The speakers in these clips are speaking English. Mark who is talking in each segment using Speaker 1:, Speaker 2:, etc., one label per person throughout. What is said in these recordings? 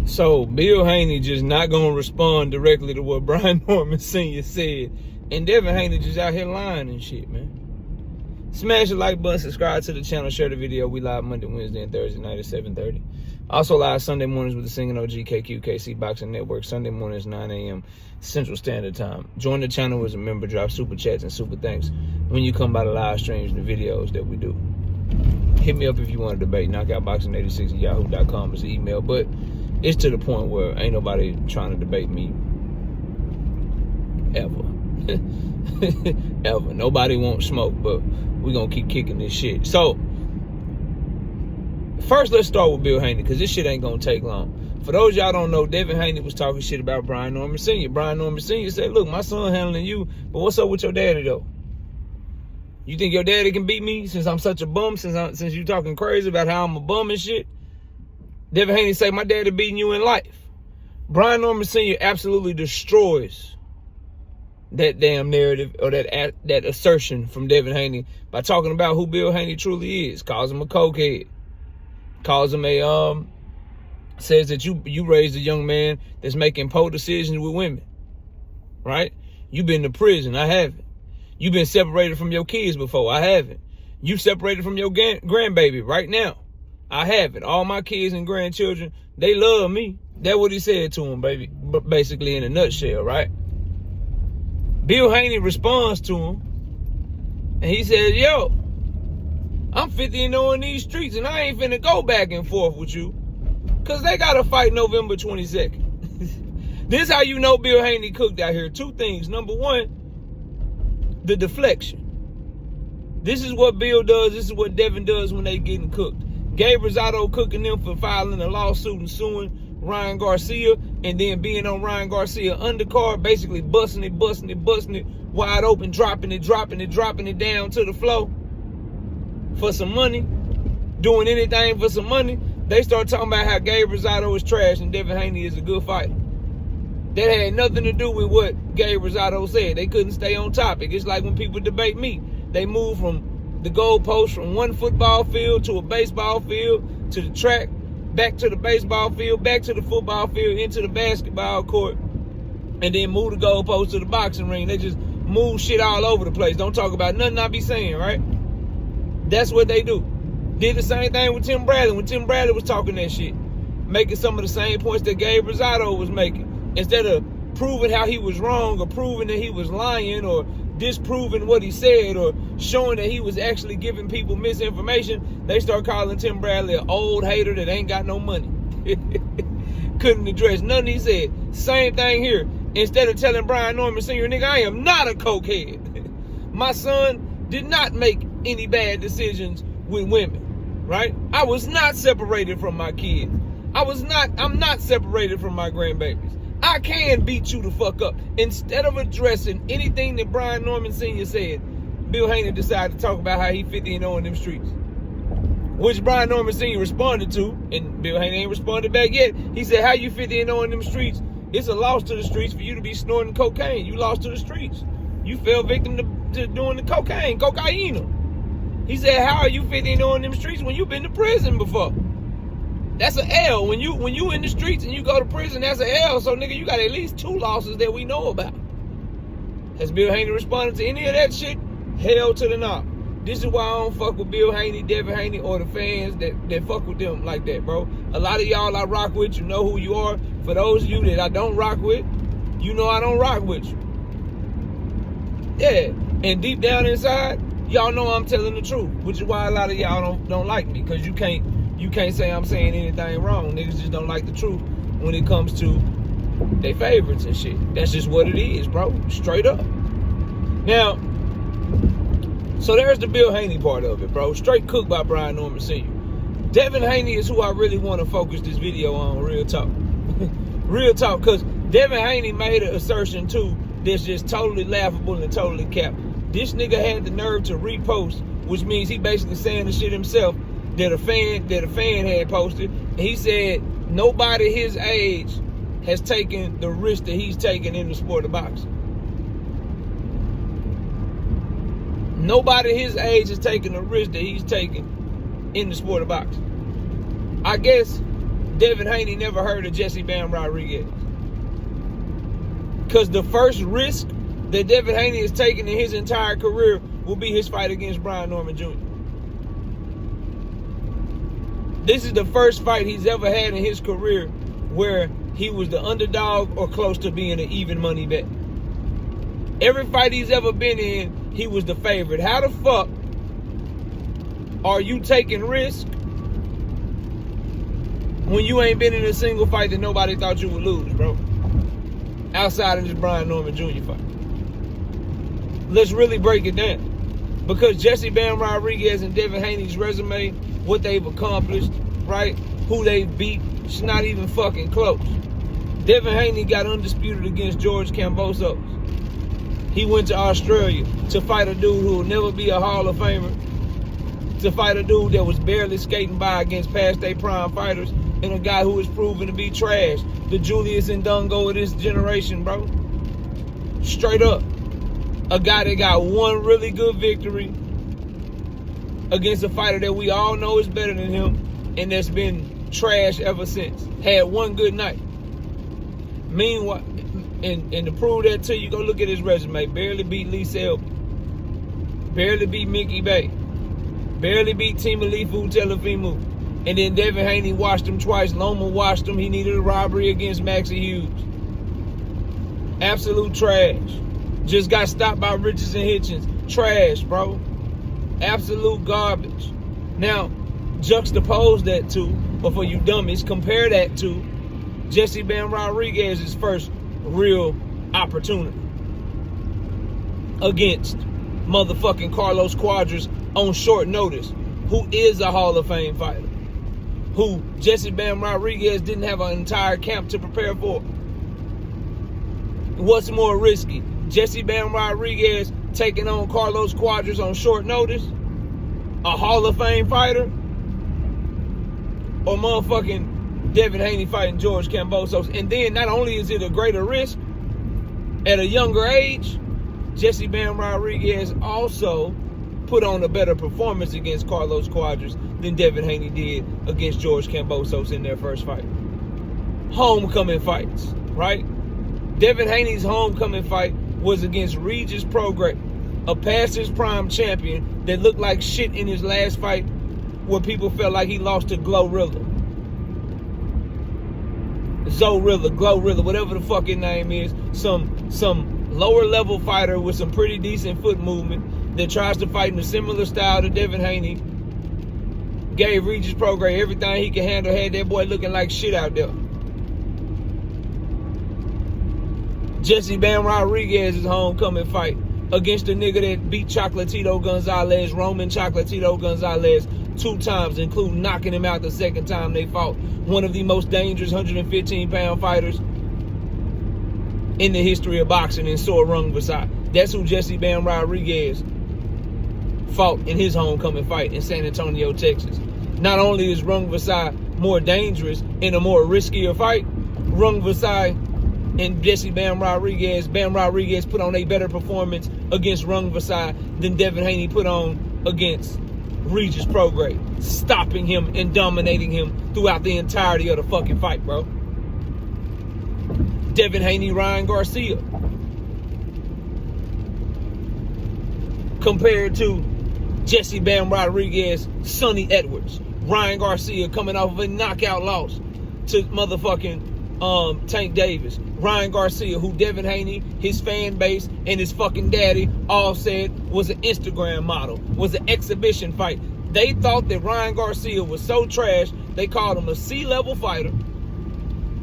Speaker 1: So Bill Haney just not gonna respond directly to what Brian Norman Sr. said. And Devin Haney just out here lying and shit, man. Smash the like button, subscribe to the channel, share the video. We live Monday, Wednesday, and Thursday night at 7:30. Also live Sunday mornings with the Singing OG KQKC Boxing Network. Sunday mornings, 9 a.m. Central Standard Time. Join the channel as a member. Drop super chats and super thanks when you come by the live streams and the videos that we do. Hit me up if you want to debate. Knockoutboxing86 at yahoo.com is the email. But it's to the point where ain't nobody trying to debate me ever. Ever. Nobody wants smoke, but we're going to keep kicking this shit. So, first let's start with Bill Haney, because this shit ain't going to take long. For those y'all don't know, Devin Haney was talking shit about Brian Norman Sr. Brian Norman Sr. said, look, my son handling you, but what's up with your daddy, though? You think your daddy can beat me since I'm such a bum, since you talking crazy about how I'm a bum and shit? Devin Haney say, my daddy beating you in life. Brian Norman Sr. absolutely destroys that damn narrative or that assertion from Devin Haney by talking about who Bill Haney truly is. Calls him a cokehead. Calls him says that you raised a young man that's making poor decisions with women. Right? You've been to prison. I haven't. You've been separated from your kids before. I haven't. You separated from your grandbaby right now. I haven't. All my kids and grandchildren, they love me. That's what he said to him, baby. Basically in a nutshell, right? Bill Haney responds to him, and he says, yo, I'm 50-0 in these streets, and I ain't finna go back and forth with you, because they got to fight November 22nd. This how you know Bill Haney cooked out here. Two things. Number one, the deflection. This is what Bill does. This is what Devin does when they getting cooked. Gabe Rosado cooking them for filing a lawsuit and suing Ryan Garcia, and then being on Ryan Garcia undercard, basically busting it wide open, dropping it down to the floor for some money, doing anything for some money. They start talking about how Gabe Rosado is trash and Devin Haney is a good fighter. That had nothing to do with what Gabe Rosado said. They couldn't stay on topic. It's like when people debate me. They move from the goalpost from one football field to a baseball field to the track, back to the baseball field, back to the football field, into the basketball court, and then move the goalpost to the boxing ring. They just move shit all over the place. Don't talk about nothing I be saying, right? That's what they do. Did the same thing with Tim Bradley when Tim Bradley was talking that shit, making some of the same points that Gabe Rosado was making. Instead of proving how he was wrong or proving that he was lying or disproving what he said or showing that he was actually giving people misinformation, they start calling Tim Bradley an old hater that ain't got no money. Couldn't address nothing he said. Same thing here. Instead of telling Brian Norman Sr., nigga, I am not a cokehead. My son did not make any bad decisions with women, right? I was not separated from my kids. I'm not separated from my grandbabies. I can beat you the fuck up. Instead of addressing anything that Brian Norman Sr. said, Bill Haney decided to talk about how he 50-0 in them streets. Which Brian Norman Sr. responded to, and Bill Haney ain't responded back yet. He said, how you 50-0 in them streets? It's a loss to the streets for you to be snorting cocaine. You lost to the streets. You fell victim to doing the cocaine. He said, how are you 50-0 in them streets when you've been to prison before? That's an L. When you in the streets and you go to prison, that's an L. So, nigga, you got at least 2 losses that we know about. Has Bill Haney responded to any of that shit? Hell to the no. This is why I don't fuck with Bill Haney, Devin Haney, or the fans that fuck with them like that, bro. A lot of y'all I rock with, you know who you are. For those of you that I don't rock with, you know I don't rock with you. Yeah. And deep down inside, y'all know I'm telling the truth, which is why a lot of y'all don't like me, because you can't say I'm saying anything wrong. Niggas just don't like the truth when it comes to their favorites and shit. That's just what it is, bro. Straight up. Now, so there's the Bill Haney part of it, bro. Straight cooked by Brian Norman Sr. Devin Haney is who I really want to focus this video on, real talk. Real talk, because Devin Haney made an assertion, too, that's just totally laughable and totally capped. This nigga had the nerve to repost, which means he basically saying the shit himself, that a fan had posted. And he said nobody his age has taken the risk that he's taken in the sport of boxing. Nobody his age has taken the risk that he's taken in the sport of boxing. I guess Devin Haney never heard of Jesse Bam Rodriguez. Because the first risk that Devin Haney has taken in his entire career will be his fight against Brian Norman Jr. This is the first fight he's ever had in his career where he was the underdog or close to being an even money bet. Every fight he's ever been in, he was the favorite. How the fuck are you taking risk when you ain't been in a single fight that nobody thought you would lose, bro? Outside of this Brian Norman Jr. fight. Let's really break it down. Because Jesse Bam Rodriguez and Devin Haney's resume, what they've accomplished, right? Who they've beat, it's not even fucking close. Devin Haney got undisputed against George Kambosos. He went to Australia to fight a dude who will never be a Hall of Famer, to fight a dude that was barely skating by against past day prime fighters, and a guy who is proven to be trash. The Julius Ndongo of this generation, bro. Straight up. A guy that got one really good victory against a fighter that we all know is better than him, and that's been trash ever since. Had one good night. Meanwhile, and to prove that to you, go look at his resume. Barely beat Lee Selby. Barely beat Mickey Bay. Barely beat Timalifu Telefimu. And then Devin Haney watched him twice. Loma watched him. He needed a robbery against Maxie Hughes. Absolute trash. Just got stopped by Richardson Hitchens. Trash, bro. Absolute garbage. Now, juxtapose that to, or for you dummies, compare that to Jesse Bam Rodriguez's first real opportunity against motherfucking Carlos Cuadras on short notice, who is a Hall of Fame fighter, who Jesse Bam Rodriguez didn't have an entire camp to prepare for. What's more risky? Jesse Bam Rodriguez taking on Carlos Cuadras on short notice, a Hall of Fame fighter, or motherfucking Devin Haney fighting George Kambosos? And then not only is it a greater risk, at a younger age, Jesse Bam Rodriguez also put on a better performance against Carlos Cuadras than Devin Haney did against George Kambosos in their first fight. Homecoming fights, right? Devin Haney's homecoming fight was against Regis Prograis, a past his prime champion that looked like shit in his last fight where people felt like he lost to Glorilla. Glorilla, whatever the fucking name is. Some lower level fighter with some pretty decent foot movement that tries to fight in a similar style to Devin Haney. Gave Regis Prograis everything he could handle, had that boy looking like shit out there. Jesse Bam Rodriguez's homecoming fight against a nigga that beat Chocolatito Gonzalez, Roman Chocolatito Gonzalez, 2 times, including knocking him out the second time they fought. One of the most dangerous 115-pound fighters in the history of boxing in Sor Rungvisai. That's who Jesse Bam Rodriguez fought in his homecoming fight in San Antonio, Texas. Not only is Rungvisai more dangerous in a more riskier fight, Rungvisai and Jesse Bam Rodriguez put on a better performance against Rungvisai than Devin Haney put on against Regis Prograis, stopping him and dominating him throughout the entirety of the fucking fight, bro. Devin Haney, Ryan Garcia, compared to Jesse Bam Rodriguez, Sonny Edwards. Ryan Garcia coming off of a knockout loss to motherfucking Tank Davis. Ryan Garcia, who Devin Haney, his fan base, and his fucking daddy all said was an Instagram model, was an exhibition fight. They thought that Ryan Garcia was so trash, they called him a C-level fighter.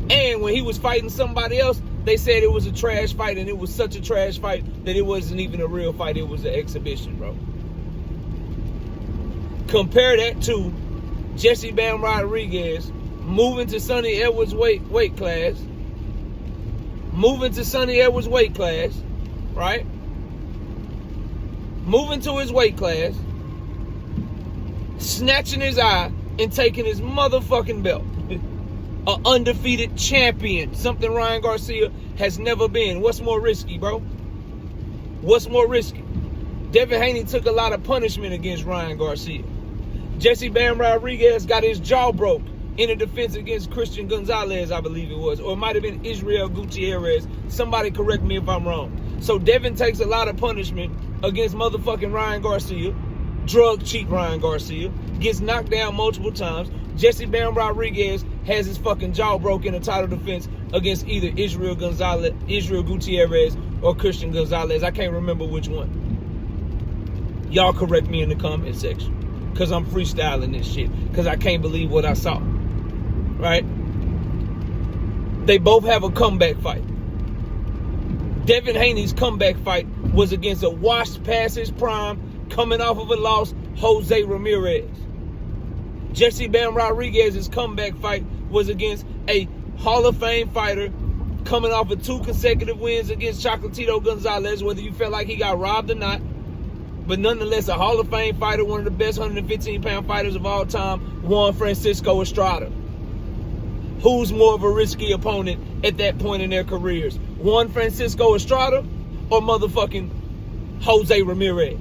Speaker 1: And when he was fighting somebody else, they said it was a trash fight, and it was such a trash fight that it wasn't even a real fight. It was an exhibition, bro. Compare that to Jesse Bam Rodriguez moving to Sonny Edwards' weight class. Moving to Sonny Edwards' weight class, right? Moving to his weight class, snatching his eye, and taking his motherfucking belt. An undefeated champion, something Ryan Garcia has never been. What's more risky, bro? What's more risky? Devin Haney took a lot of punishment against Ryan Garcia. Jesse Bam Rodriguez got his jaw broke in a defense against Christian Gonzalez, I believe it was. Or it might have been Israel Gutierrez. Somebody correct me if I'm wrong. So Devin takes a lot of punishment against motherfucking Ryan Garcia. Drug cheat Ryan Garcia. Gets knocked down multiple times. Jesse Bam Rodriguez has his fucking jaw broke in a title defense against either Israel Gutierrez or Christian Gonzalez. I can't remember which one. Y'all correct me in the comment section. Because I'm freestyling this shit. Because I can't believe what I saw. Right? They both have a comeback fight. Devin Haney's comeback fight was against a washed past his prime, coming off of a loss, Jose Ramirez. Jesse Bam Rodriguez's comeback fight was against a Hall of Fame fighter coming off of 2 consecutive wins against Chocolatito Gonzalez, whether you felt like he got robbed or not. But nonetheless, a Hall of Fame fighter, one of the best 115-pound fighters of all time, Juan Francisco Estrada. Who's more of a risky opponent at that point in their careers? Juan Francisco Estrada or motherfucking Jose Ramirez?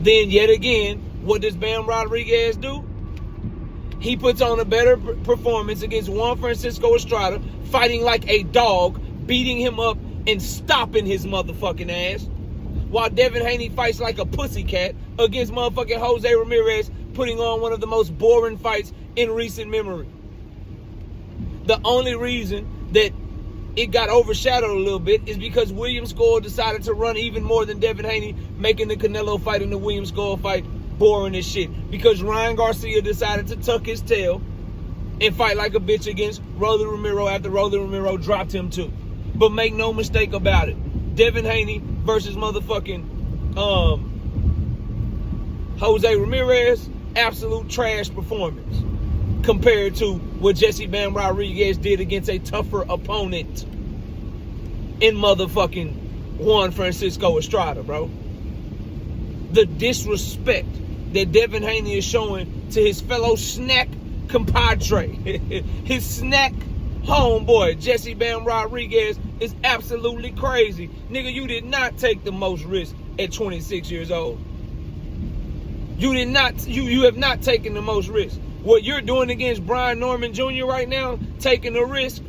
Speaker 1: Then yet again, what does Bam Rodriguez do? He puts on a better performance against Juan Francisco Estrada, fighting like a dog, beating him up and stopping his motherfucking ass, while Devin Haney fights like a pussycat against motherfucking Jose Ramirez, putting on one of the most boring fights in recent memory. The only reason that it got overshadowed a little bit is because William Score decided to run even more than Devin Haney, making the Canelo fight and the William Score fight boring as shit. Because Ryan Garcia decided to tuck his tail and fight like a bitch against Rolly Romero after Rolly Romero dropped him too. But make no mistake about it, Devin Haney versus motherfucking Jose Ramirez, absolute trash performance compared to what Jesse Bam Rodriguez did against a tougher opponent in motherfucking Juan Francisco Estrada, bro. The disrespect that Devin Haney is showing to his fellow snack compadre, his snack homeboy, Jesse Bam Rodriguez, is absolutely crazy. Nigga, you did not take the most risk at 26 years old. You did not, you have not taken the most risk. What you're doing against Brian Norman Jr. right now, taking a risk,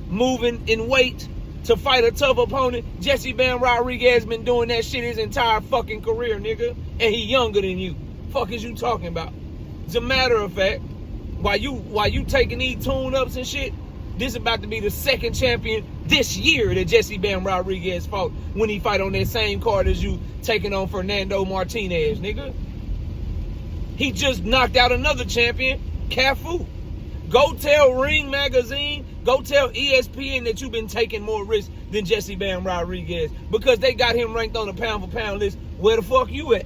Speaker 1: moving in weight to fight a tough opponent, Jesse Bam Rodriguez been doing that shit his entire fucking career, nigga. And he younger than you. Fuck is you talking about? As a matter of fact, while you taking these tune-ups and shit, this is about to be the second champion this year that Jesse Bam Rodriguez fought when he fight on that same card as you, taking on Fernando Martinez, nigga. He just knocked out another champion, Cafu. Go tell Ring Magazine, go tell ESPN that you've been taking more risks than Jesse Bam Rodriguez because they got him ranked on the pound-for-pound list. Where the fuck you at?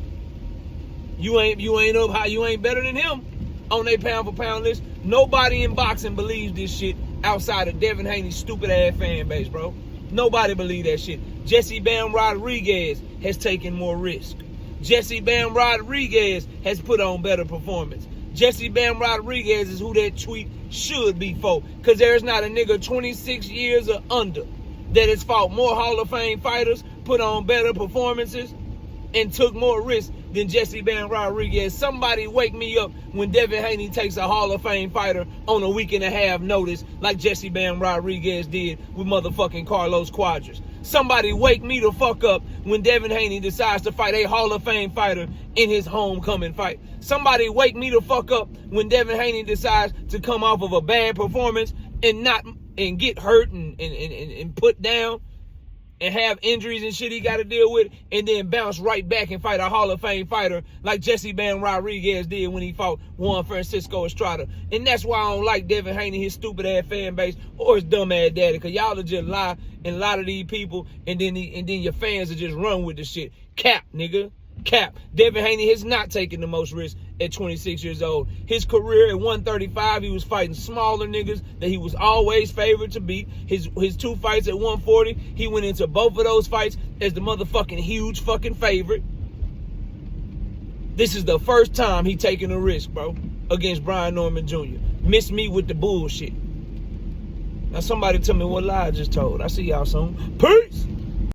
Speaker 1: You ain't up high. You ain't better than him on their pound-for-pound list. Nobody in boxing believes this shit outside of Devin Haney's stupid-ass fan base, bro. Nobody believe that shit. Jesse Bam Rodriguez has taken more risk. Jesse Bam Rodriguez has put on better performance. Jesse Bam Rodriguez is who that tweet should be for. Because there's not a nigga 26 years or under that has fought more Hall of Fame fighters, put on better performances, and took more risks than Jesse Bam Rodriguez. Somebody wake me up when Devin Haney takes a Hall of Fame fighter on a week and a half notice like Jesse Bam Rodriguez did with motherfucking Carlos Quadras. Somebody wake me the fuck up when Devin Haney decides to fight a Hall of Fame fighter in his homecoming fight. Somebody wake me the fuck up when Devin Haney decides to come off of a bad performance and get hurt and put down and have injuries and shit he got to deal with, and then bounce right back and fight a Hall of Fame fighter like Jesse Bam Rodriguez did when he fought Juan Francisco Estrada. And that's why I don't like Devin Haney, his stupid-ass fan base, or his dumb-ass daddy, because y'all will just lie and lie to these people, and then your fans will just run with the shit. Cap, nigga. Cap. Devin Haney has not taken the most risk at 26 years old. His career at 135, he was fighting smaller niggas that he was always favored to beat. His 2 fights at 140, he went into both of those fights as the motherfucking huge fucking favorite. This is the first time he taking a risk, bro, against Brian Norman Jr. Miss me with the bullshit. Now somebody tell me what lie I just told. I see y'all soon. Peace!